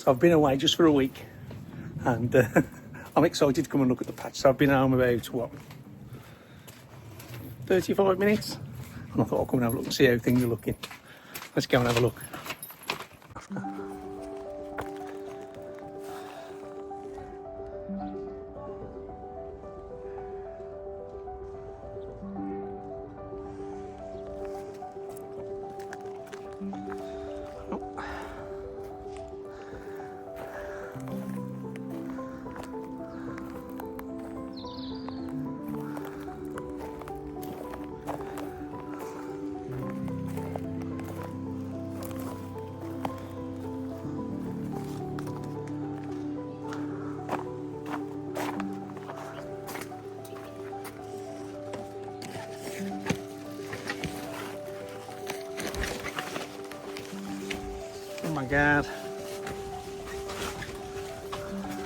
So I've been away just for a week, and I'm excited to come and look at the patch. So I've been home about, what, 35 minutes? And I thought I'll come and have a look and see how things are looking. Let's go and have a look. Oh my God,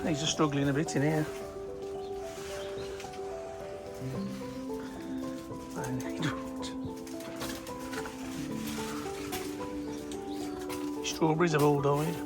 these are struggling a bit in here. Strawberries have all died.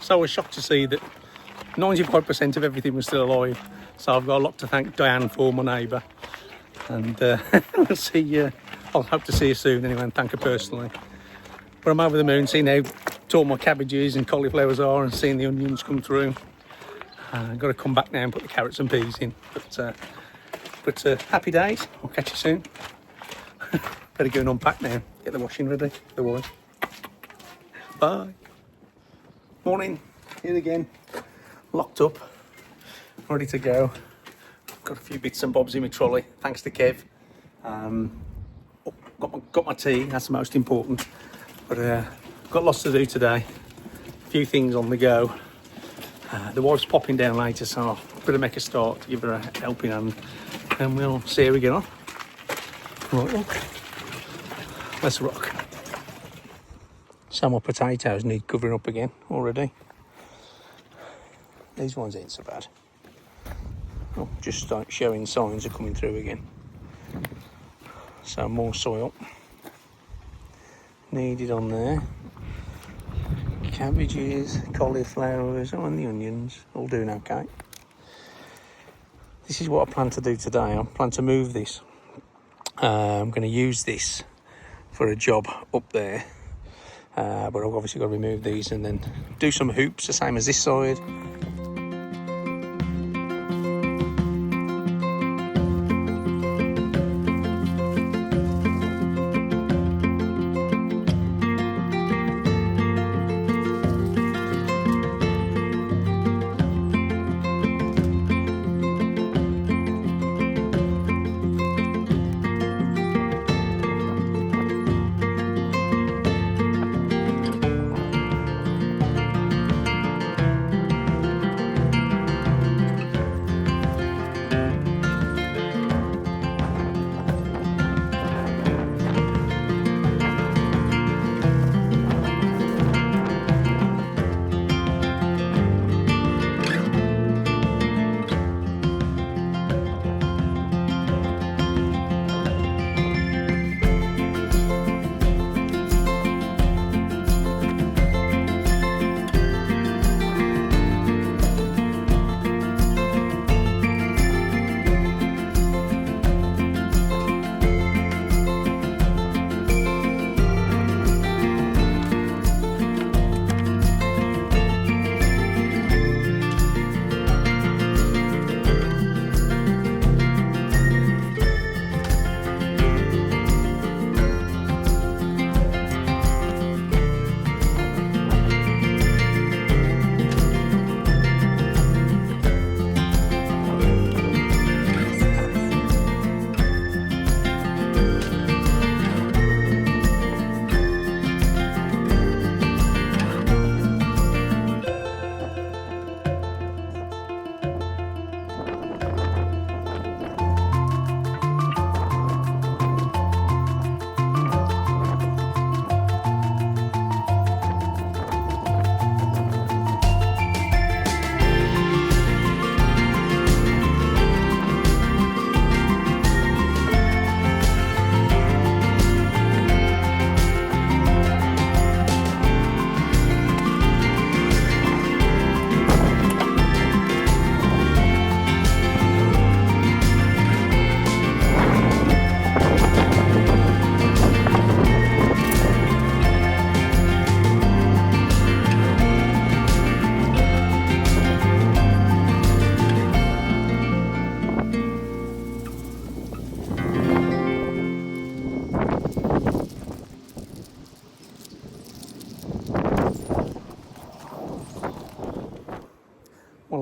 So I was shocked to see that 95% of everything was still alive. So I've got a lot to thank Diane for, my neighbour. And we'll see, I'll hope to see her soon anyway, and thank her personally. But I'm over the moon, seeing how tall my cabbages and cauliflowers are and seeing the onions come through. I've got to come back now and put the carrots and peas in. But happy days. I'll catch you soon. Better go and unpack now. Get the washing ready. The wife. Bye. Morning. Here again. Locked up. Ready to go. Got a few bits and bobs in my trolley. Thanks to Kev. Got my tea. That's the most important. But got lots to do today. A few things on the go. The wife's popping down later, so I'll better make a start to give her a helping hand, and we'll see how we get on. Right, look. Let's rock. So my potatoes need covering up again already. These ones ain't so bad. Oh, just start showing signs of coming through again. So more soil needed on there. Cabbages, cauliflowers, and the onions, all doing okay. This is what I plan to do today. I plan to move this. I'm going to use this for a job up there, but I've obviously got to remove these and then do some hoops, the same as this side.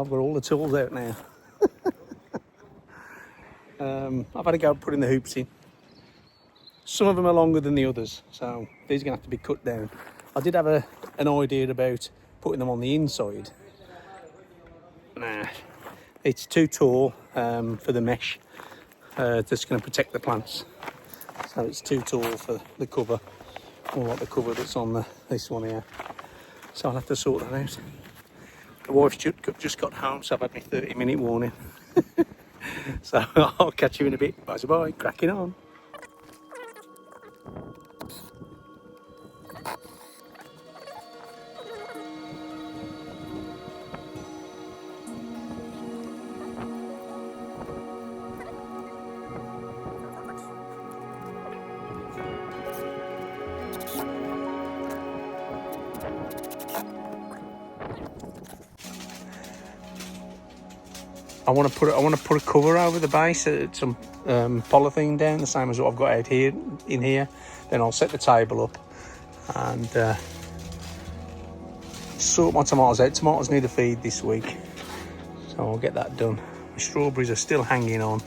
I've got all the tools out now. I've had to go putting the hoops in. Some of them are longer than the others, so these are going to have to be cut down. I did have an idea about putting them on the inside. Nah, it's too tall for the mesh that's going to protect the plants. So it's too tall for the cover, or like the cover that's on this one here. So I'll have to sort that out. The wife's just got home, so I've had my 30-minute warning. So I'll catch you in a bit. Bye bye, cracking on. I want to put a cover over the base, some polythene down, the same as what I've got out here in here. Then I'll set the table up and sort my tomatoes out. Tomatoes need a feed this week, so I'll get that done. My strawberries are still hanging on.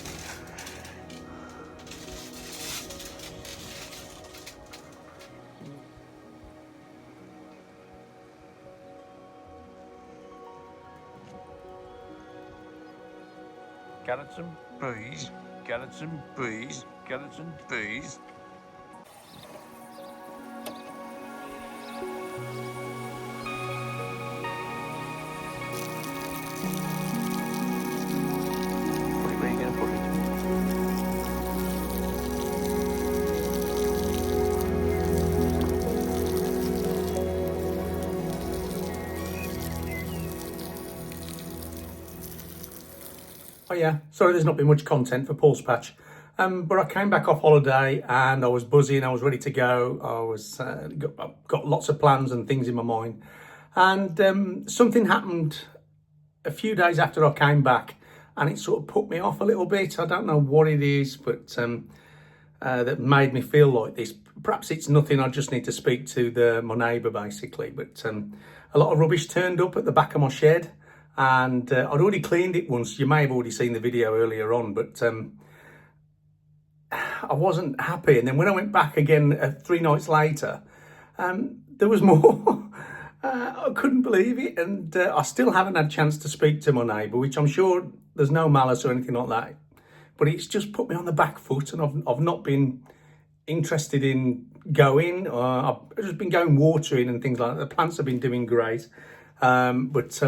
Got some bees, got some bees, got some bees. Where are you going to put it? Oh yeah, sorry there's not been much content for Paul's Patch, but I came back off holiday and I was buzzing, I was ready to go. I was got lots of plans and things in my mind, and something happened a few days after I came back and it sort of put me off a little bit. I don't know what it is, but that made me feel like this. Perhaps it's nothing, I just need to speak to my neighbour basically, but a lot of rubbish turned up at the back of my shed. And I'd already cleaned it once. You may have already seen the video earlier on, but I wasn't happy. And then when I went back again 3 nights later, there was more. I couldn't believe it, and I still haven't had a chance to speak to my neighbour, which I'm sure there's no malice or anything like that. But it's just put me on the back foot, and I've not been interested in going. I've just been going watering and things like that. The plants have been doing great, but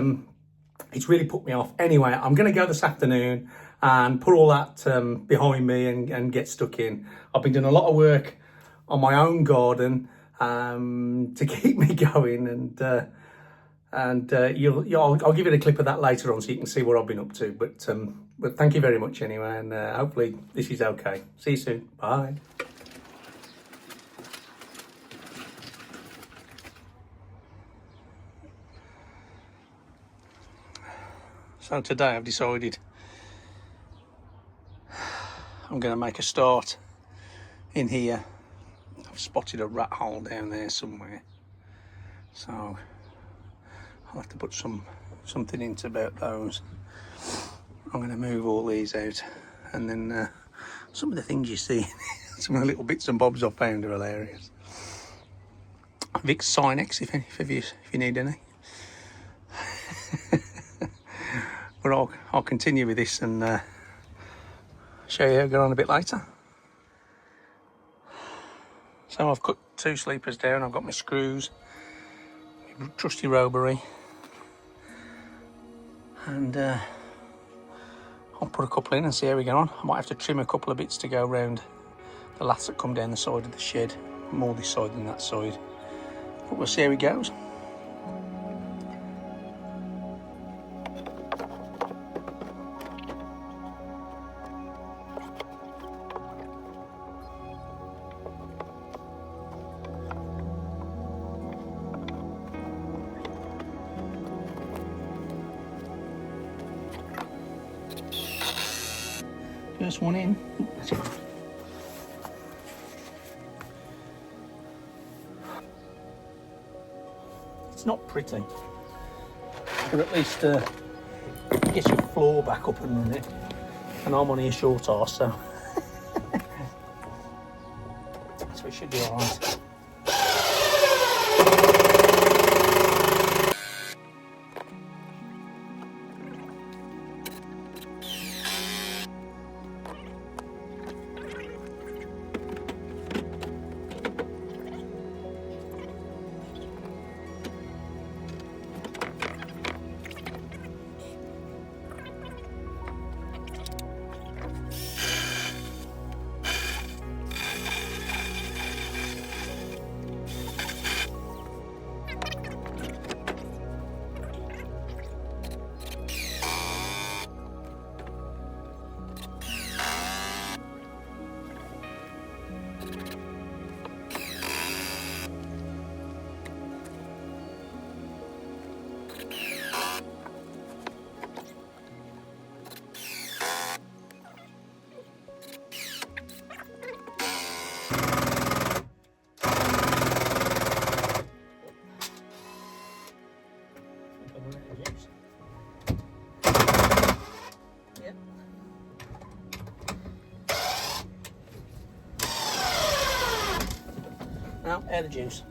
it's really put me off. Anyway, I'm going to go this afternoon and put all that behind me and get stuck in. I've been doing a lot of work on my own garden to keep me going, and I'll give you a clip of that later on so you can see what I've been up to. But thank you very much anyway, and hopefully this is okay. See you soon. Bye. So today I've decided I'm going to make a start in here. I've spotted a rat hole down there somewhere, so I'll have to put something into about those. I'm going to move all these out, and then some of the things you see, some of the little bits and bobs I found are hilarious. Vicks Sinex if you need any. But I'll continue with this and show you how I get on a bit later. So I've cut 2 sleepers down. I've got my screws, my trusty rowberry, and I'll put a couple in and see how we get on. I might have to trim a couple of bits to go around the laths that come down the side of the shed, more this side than that side. But we'll see how it goes. First one in. It's not pretty, but at least Get your floor back up and running. And I'm on here short arse, so it should be alright. Now, air the juice.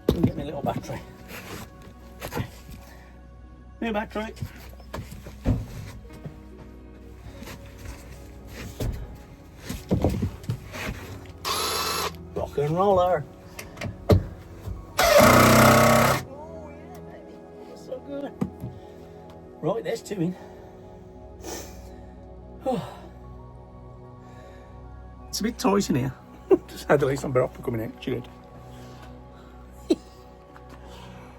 And get me a little battery. New battery. Rock and roller. Oh yeah, baby. That's so good. Right, there's two in. Oh. It's a bit tight in here. Just had the least I'm better off for coming out.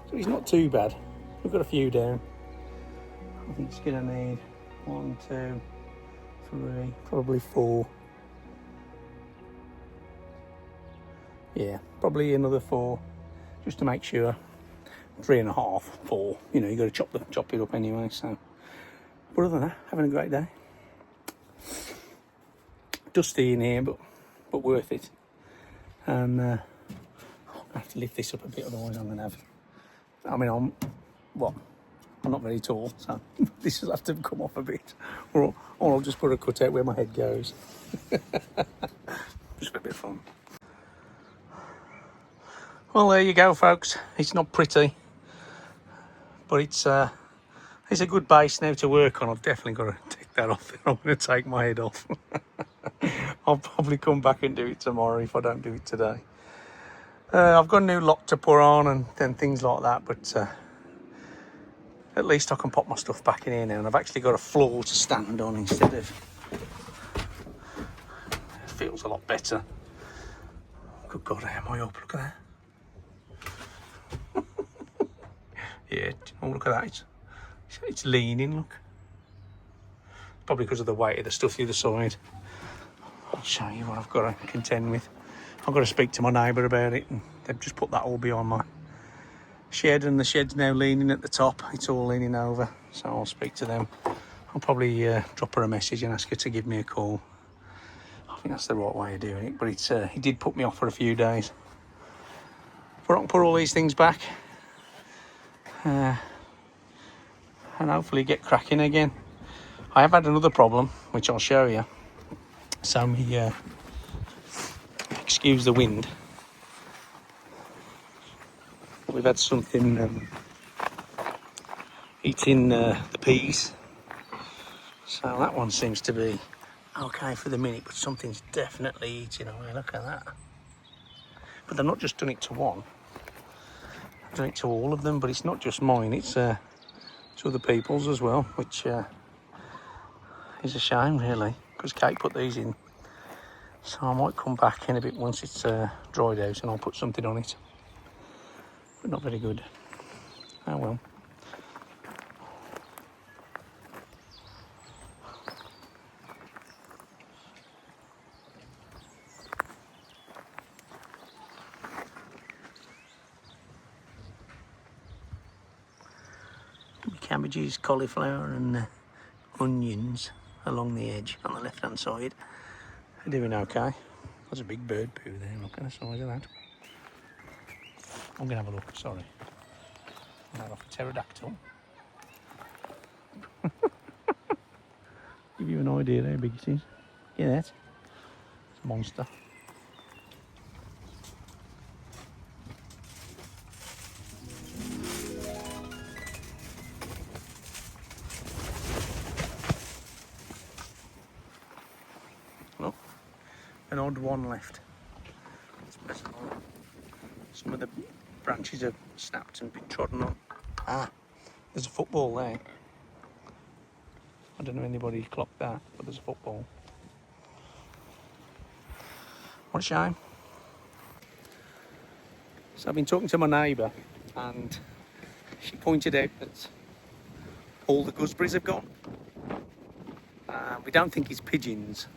So he's not too bad. We've got a few down. I think it's gonna need 1, 2, 3, probably 4. Yeah, probably another 4, just to make sure. 3.5, 4. You know, you got to chop it up anyway. So, but other than that, having a great day. Dusty in here, but worth it. And I'm gonna have to lift this up a bit, otherwise I'm gonna have. I mean, I'm not very tall, so this will have to come off a bit, or I'll just put a cut out where my head goes. Just a bit of fun. Well, there you go, folks. It's not pretty, but it's a good base now to work on. I've definitely got to take that off. I'm going to take my head off. I'll probably come back and do it tomorrow if I don't do it today. I've got a new lock to put on and then things like that, but at least I can pop my stuff back in here now, and I've actually got a floor to stand on instead of. It feels a lot better. Good God, how am I up? Look at that. Yeah, oh, look at that. It's leaning, look. Probably because of the weight of the stuff the other side. I'll show you what I've got to contend with. I've got to speak to my neighbour about it, and they've just put that all behind my shed, and the shed's now leaning at the top. It's all leaning over, so I'll speak to them. I'll probably drop her a message and ask her to give me a call. I think that's the right way of doing it, but it did put me off for a few days. But I can put all these things back. And hopefully get cracking again. I have had another problem, which I'll show you. So excuse the wind. We've had something eating the peas. So that one seems to be okay for the minute, but something's definitely eating away. Look at that. But they've not just done it to one. I've done it to all of them, but it's not just mine, it's to other people's as well, which is a shame really, because Kate put these in. So I might come back in a bit once it's dried out and I'll put something on it. But not very good. Oh well. Cabbages, cauliflower and onions along the edge on the left hand side. They're doing okay. There's a big bird poo there, look at the size of that. I'm going to have a look, sorry. I'm off a pterodactyl. Give you an idea how big it is. Yeah, that. It's a monster. Look, an odd one left. Some of the branches have snapped and been trodden on. Ah, there's a football there. I don't know if anybody clocked that, but there's a football. What a shame. So I've been talking to my neighbour and she pointed out that all the gooseberries have gone. We don't think it's pigeons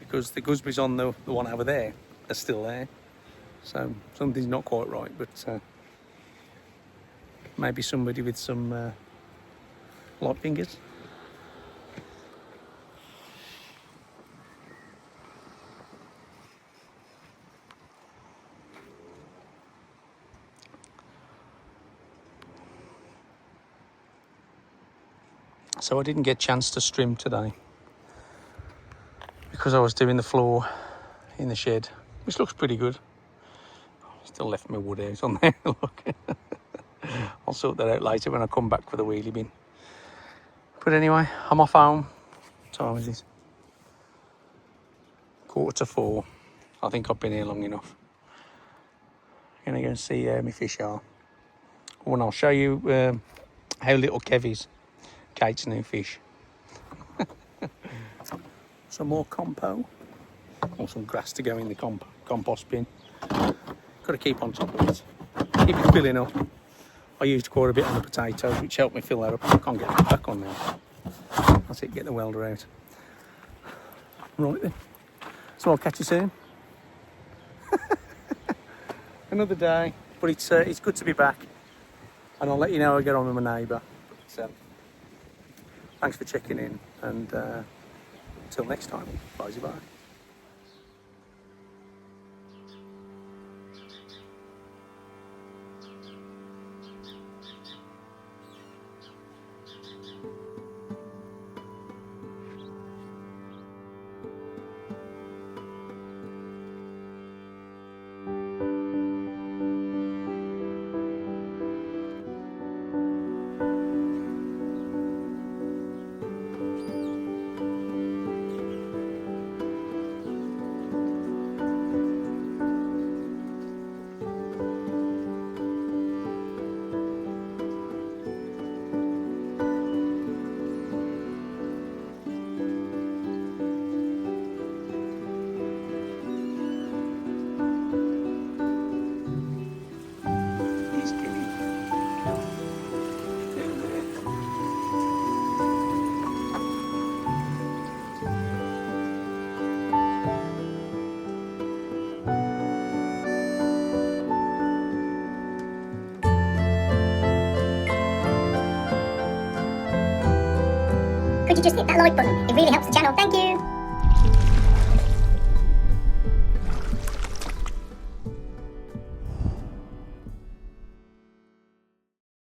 because the gooseberries on the one over there are still there. So something's not quite right, but maybe somebody with some light fingers. So I didn't get a chance to trim today because I was doing the floor in the shed, which looks pretty good. Still left my wood out on there, look. I'll sort that out later when I come back for the wheelie bin. But anyway, I'm off home. What time is it? 3:45. I think I've been here long enough. I'm gonna go and see my fish are. Oh, and I'll show you how little Kev is. Kate's new fish. Some more compo. Or some grass to go in the compost bin. Got to keep on top of it. Keep it filling up. I used quite a bit on the potatoes, which helped me fill that up. I can't get it back on now. That's it, get the welder out. Right then. So I'll catch you soon. Another day, but it's good to be back. And I'll let you know how I get on with my neighbour. Thanks for checking in, and until next time, bye-bye. Could you just hit that like button? It really helps the channel. Thank you.